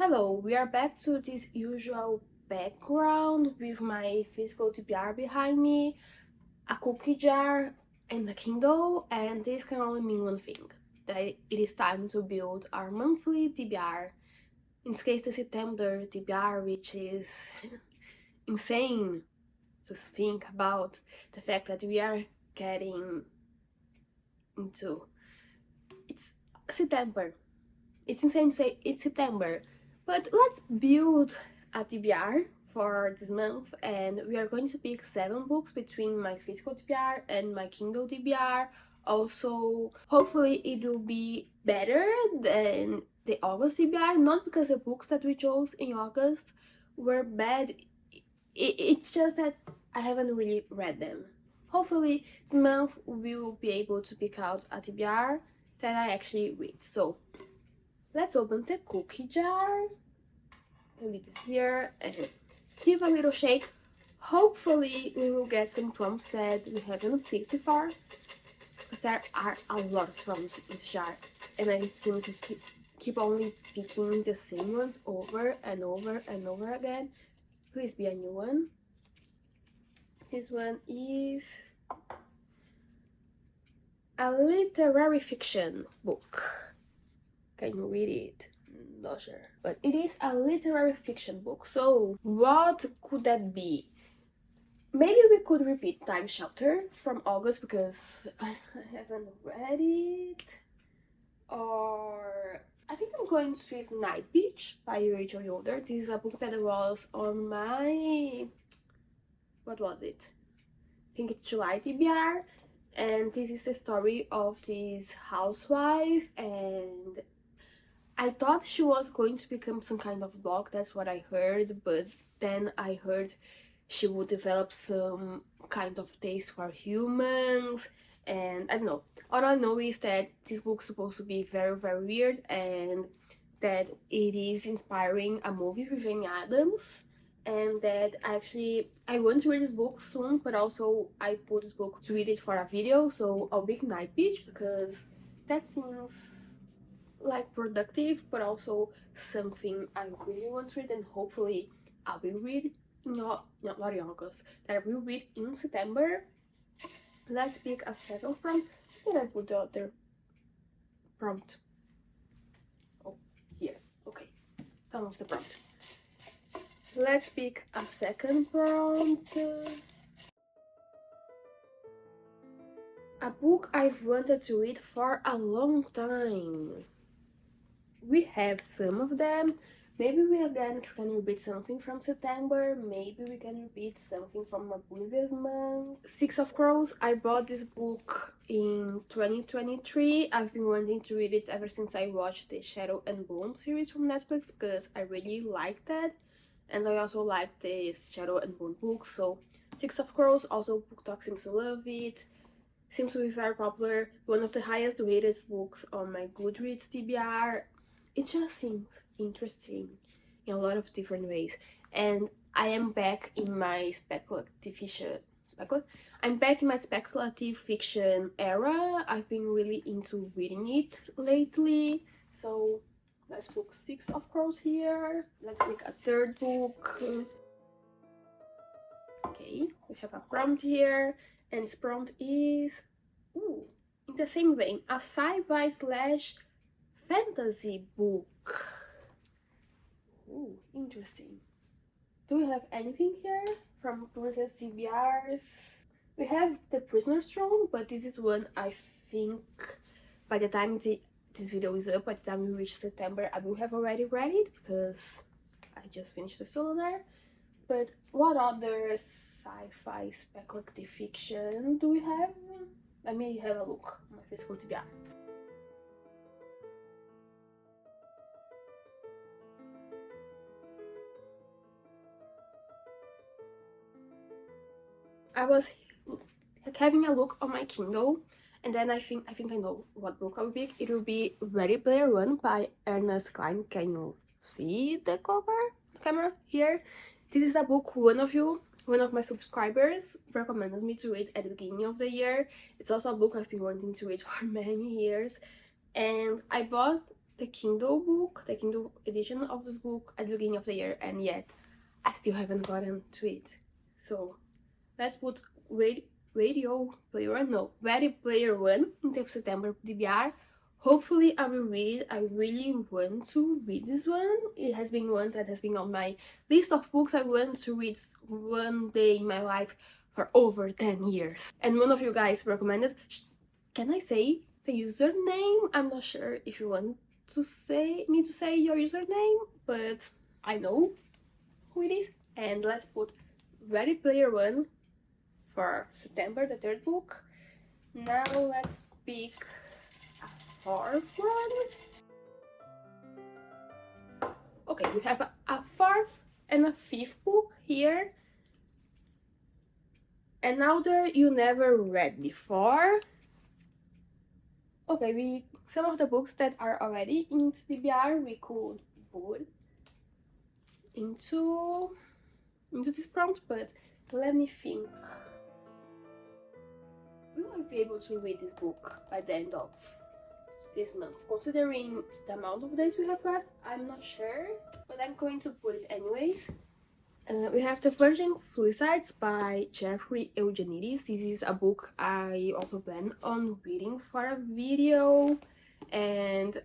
Hello, we are back to this usual background with my physical TBR behind me, a cookie jar, and a Kindle, and this can only mean one thing, that it is time to build our monthly TBR. In this case, the September TBR, which is insane to think about the fact that we are getting into... It's September. It's insane to say it's September. But let's build a TBR for this month, and we are going to pick 7 books between my physical TBR and my Kindle TBR. Also, hopefully it will be better than the August TBR, not because the books that we chose in August were bad, it's just that I haven't really read them. Hopefully this month we will be able to pick out a TBR that I actually read. So let's open the cookie jar. The lid is here and give a little shake. Hopefully we will get some prompts that we haven't picked before, because there are a lot of prompts in this jar, and I seem to keep only picking the same ones over and over and over again. Please be a new one. This one is a literary fiction book. Can you read it? Not sure. But it is a literary fiction book. So what could that be? Maybe we could repeat Time Shelter from August because I haven't read it. Or I think I'm going to read Night Beach by Rachel Yoder. This is a book that was on my... what was it? I think it's July TBR. And this is the story of this housewife, and I thought she was going to become some kind of blog, that's what I heard, but then I heard she would develop some kind of taste for humans, and I don't know. All I know is that this book's supposed to be very, very weird, and that it is inspiring a movie with Amy Adams, and that I want to read this book soon, but also I put this book to read it for a video, so I'll pick Night Beach because that seems like productive, but also something I really want to read, and hopefully I will read not in August, that I will read in September. Let's pick a second prompt. Where did I put the other prompt? Oh, here. Okay, that was the prompt. Let's pick a second prompt. A book I've wanted to read for a long time. We have some of them. Maybe we again can repeat something from September. Maybe we can repeat something from a previous month. Six of Crows. I bought this book in 2023. I've been wanting to read it ever since I watched the Shadow and Bone series from Netflix because I really liked that. And I also like the Shadow and Bone book, so Six of Crows, also BookTok seems to love it. Seems to be very popular, one of the highest rated books on my Goodreads TBR. It just seems interesting in a lot of different ways. And I am back in my speculative fiction era. I've been really into reading it lately, so let's book Six of Crows here. Let's pick a third book. Okay, we have a prompt here, and this prompt is, in the same vein, a sci-fi / fantasy book. Interesting. Do we have anything here from previous TBRs? We have The Prisoner's Throne, but this is one I think by the time this video is up, by the time we reach September, I will have already read it because I just finished the solo there. But what other sci-fi speculative fiction do we have? Let me have a look at my physical TBR. I was having a look on my Kindle, and then I think I know what book I will pick. It will be Ready Player One by Ernest Cline. Can you see the camera here? This is a book one of my subscribers recommended me to read at the beginning of the year. It's also a book I've been wanting to read for many years, and I bought the Kindle book, the Kindle edition of this book at the beginning of the year, and yet I still haven't gotten to it. So let's put Radio Player One, no, Ready Player One into September TBR. Hopefully I will read it. I really want to read this one. It has been one that has been on my list of books I want to read one day in my life for over 10 years. And one of you guys recommended, can I say the username? I'm not sure if you want to say your username, but I know who it is. And let's put Ready Player One for September, the third book. Now let's pick a fourth one. Okay, we have a fourth and a fifth book here. Another you never read before. Okay, some of the books that are already in TBR we could put into this prompt, but let me think. Will I be able to read this book by the end of this month? Considering the amount of days we have left, I'm not sure, but I'm going to put it anyways. We have The Virgin Suicides by Jeffrey Eugenides. This is a book I also plan on reading for a video, and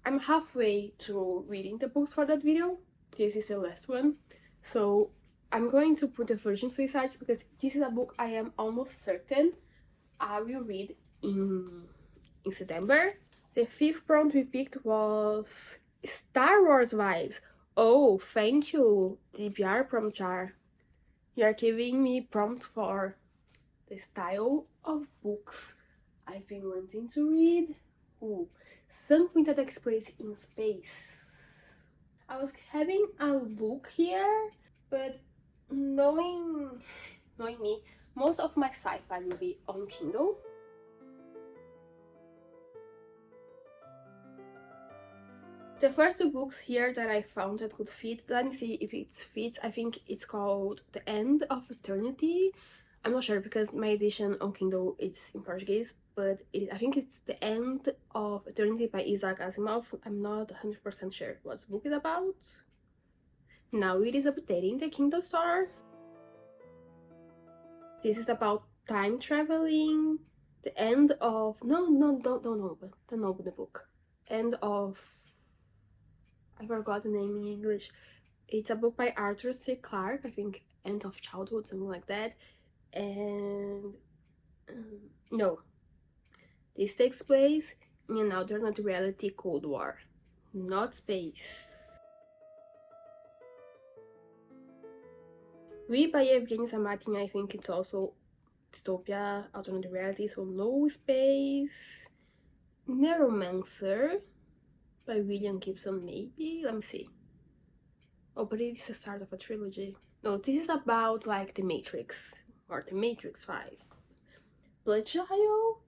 I'm halfway through reading the books for that video. This is the last one, so I'm going to put The Virgin Suicides because this is a book I am almost certain I will read in September. The fifth prompt we picked was Star Wars vibes. Oh, thank you, TBR prompt jar. You are giving me prompts for the style of books I've been wanting to read. Ooh, something that takes place in space. I was having a look here, but knowing me, most of my sci-fi will be on Kindle. The first two books here that I found that could fit, let me see if it fits. I think it's called The End of Eternity. I'm not sure because my edition on Kindle it's in Portuguese, but I think it's The End of Eternity by Isaac Asimov. I'm not 100% sure what the book is about. Now it is updating the Kindle store. This is about time traveling. The end of don't open the book. End of, I forgot the name in English. It's a book by Arthur C. Clarke, I think End of Childhood, something like that. And no, this takes place in an alternate reality Cold War, not space. We by Evgeny Samatin, I think it's also dystopia, alternate reality, so no space. Neuromancer by William Gibson, maybe? Let me see. Oh, but it's the start of a trilogy. No, this is about like The Matrix, or The Matrix 5. Bloodchild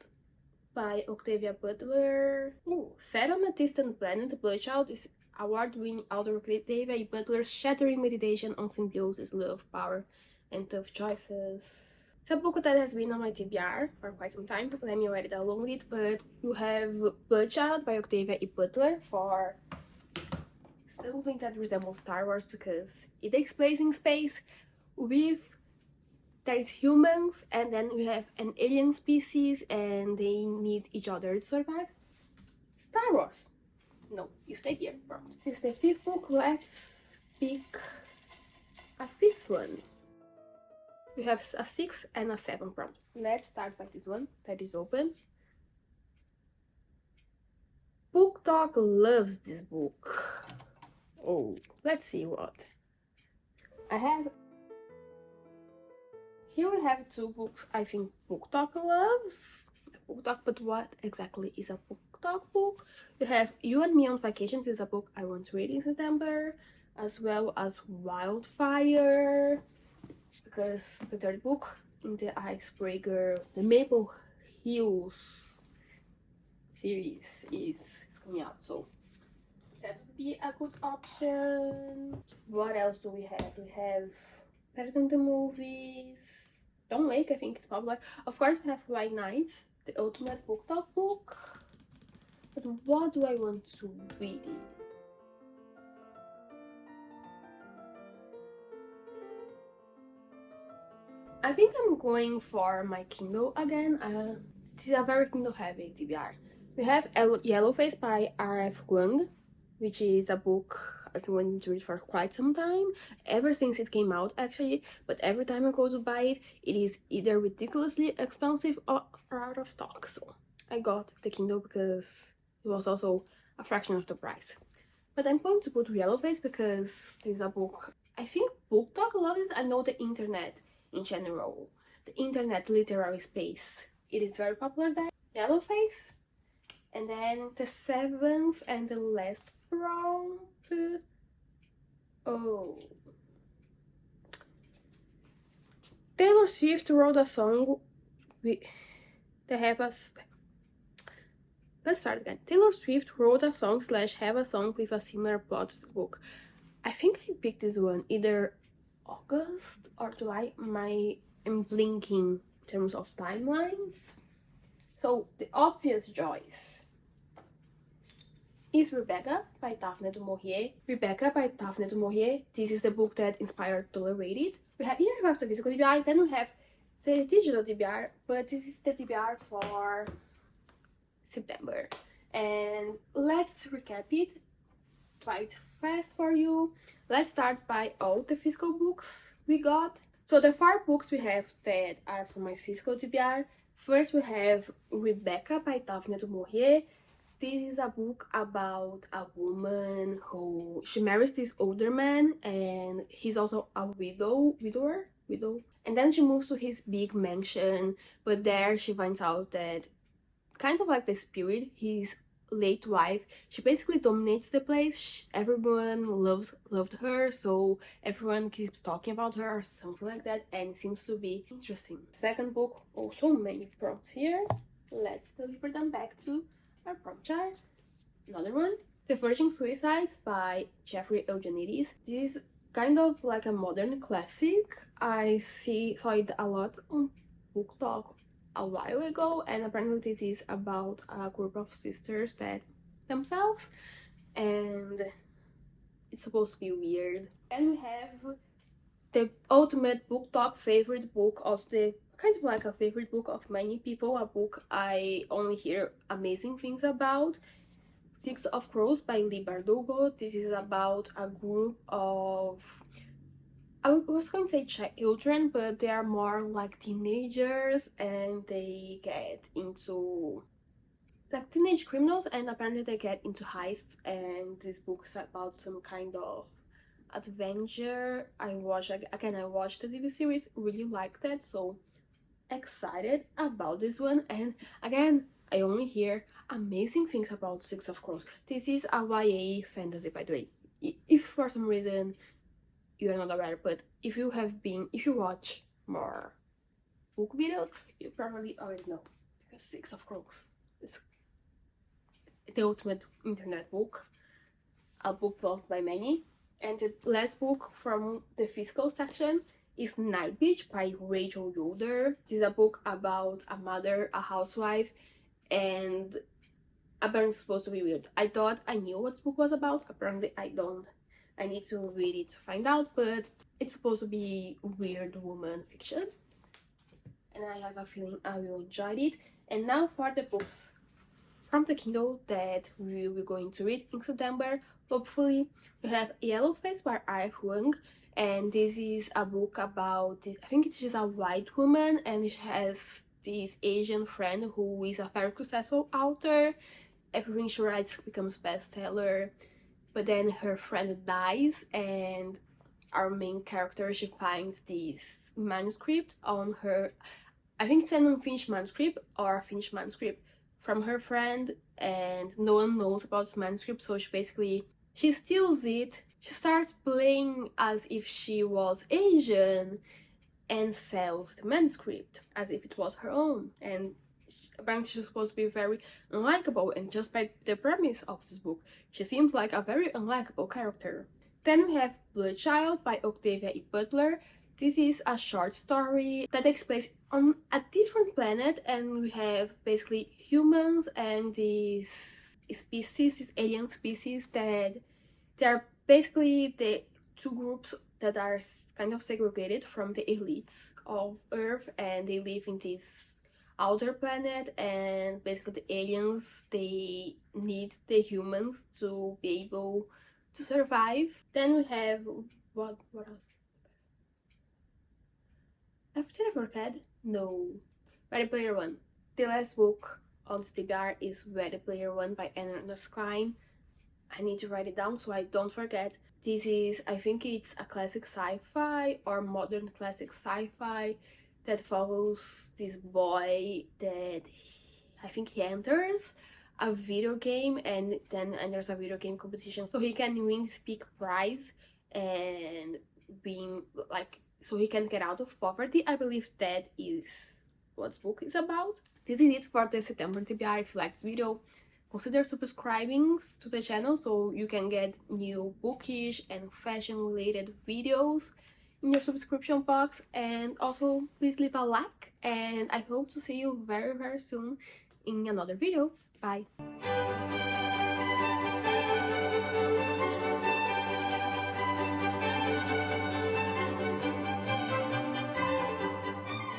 by Octavia Butler. Ooh, set on a distant planet, Bloodchild is award-winning author Octavia Butler's shattering meditation on symbiosis, love, power, and tough choices. It's a book that has been on my TBR for quite some time. Let me write it along with it, but you have Bloodchild by Octavia E. Butler for something that resembles Star Wars because it takes place in space with there is humans and then we have an alien species and they need each other to survive. Star Wars. No, you stay here. This is the fifth book. Let's pick a sixth one. We have a 6 and a 7 prompt. Let's start by this one that is open. Book Dog loves this book. Oh, let's see what I have. Here we have two books I think Book Dog loves. Book Dog, but what exactly is a Book Dog book? We have You and Me on Vacation. This is a book I want to read in September, as well as Wildfire, because the third book in the Icebreaker, the Maple Hills series is coming out, so that would be a good option. What else do we have? We have Better Than the Movies, Don't Wake, I think it's popular. Of course, we have White Nights, the ultimate book talk book. But what do I want to read? I think I'm going for my Kindle again. This is a very Kindle heavy TBR. We have Yellowface by R.F. Kuang, which is a book I've been wanting to read for quite some time, ever since it came out actually, but every time I go to buy it, it is either ridiculously expensive or out of stock. So I got the Kindle because it was also a fraction of the price. But I'm going to go to Yellowface because this is a book I think Book Talk loves it. I know the internet in general, the internet literary space. It is very popular there. Yellowface. And then the seventh and the last round. Oh. Taylor Swift wrote a song. They have a. Let's start again. Taylor Swift wrote a song / have a song with a similar plot to this book. I think I picked this one either August or July. I'm blinking in terms of timelines. So the obvious choice is Rebecca by Daphne du Maurier. Rebecca by Daphne du Maurier. This is the book that inspired Tolerated. We have the physical TBR, then we have the digital TBR, but this is the TBR for September. And let's recap it quite fast for you. Let's start by all the physical books we got. So the 4 books we have that are from my physical TBR. First we have Rebecca by Daphne du Maurier. This is a book about a woman who she marries this older man and he's also a widower. And then she moves to his big mansion, but there she finds out that kind of like the spirit, his late wife, she basically dominates the place. Everyone loved her, so everyone keeps talking about her or something like that, and it seems to be interesting. Second book, also many prompts here. Let's deliver them back to our prompt chart. Another one, The Virgin Suicides by Jeffrey Eugenides. This is kind of like a modern classic. I saw it a lot on Book Talk a while ago, and apparently this is about a group of sisters that themselves, and it's supposed to be weird. And we have the ultimate Book Talk favorite book, also the kind of like a favorite book of many people, a book I only hear amazing things about, Six of Crows by Lee Bardugo. This is about a group of, I was going to say children, but they are more like teenagers, and they get into like teenage criminals, and apparently they get into heists, and this book is about some kind of adventure. I watched the TV series, really liked that, so excited about this one. And again, I only hear amazing things about Six of Crows. This is a YA fantasy, by the way. If for some reason you're not aware, but if you watch more book videos, you probably already know, because Six of Crows is the ultimate internet book, a book loved by many. And the last book from the physical section is Night Beach by Rachel Yoder. This is a book about a mother, a housewife, and apparently it's supposed to be weird. I thought I knew what this book was about, apparently I don't. I need to read it to find out, but it's supposed to be weird woman fiction, and I have a feeling I will enjoy it. And now for the books from the Kindle that we will be going to read in September. Hopefully, we have Yellowface by R.F. Kuang, and this is a book about this. I think it's just a white woman, and she has this Asian friend who is a very successful author. Everything she writes becomes bestseller, but then her friend dies, and our main character, she finds this manuscript on her. I think it's an unfinished manuscript or a finished manuscript from her friend, and no one knows about the manuscript, so she steals it. She starts playing as if she was Asian and sells the manuscript as if it was her own, and apparently she's supposed to be very unlikable, and just by the premise of this book, she seems like a very unlikable character. Then we have Bloodchild by Octavia E. Butler. This is a short story that takes place on a different planet, and we have basically humans and this species, these alien species that they're basically the two groups that are kind of segregated from the elites of Earth, and they live in this outer planet, and basically the aliens, they need the humans to be able to survive. Then we have what else? Did I forget? No. Ready Player One. The last book on this TBR is Ready Player One by Ernest Cline. I need to write it down so I don't forget. This is, I think it's a classic sci-fi or modern classic sci-fi that follows this boy that I think he enters a video game and then enters a video game competition so he can win this big prize and being like, so he can get out of poverty. I believe that is what this book is about. This is it for the September TBR. If you like this video, consider subscribing to the channel so you can get new bookish and fashion related videos in your subscription box, and also please leave a like, and I hope to see you very soon in another video. Bye!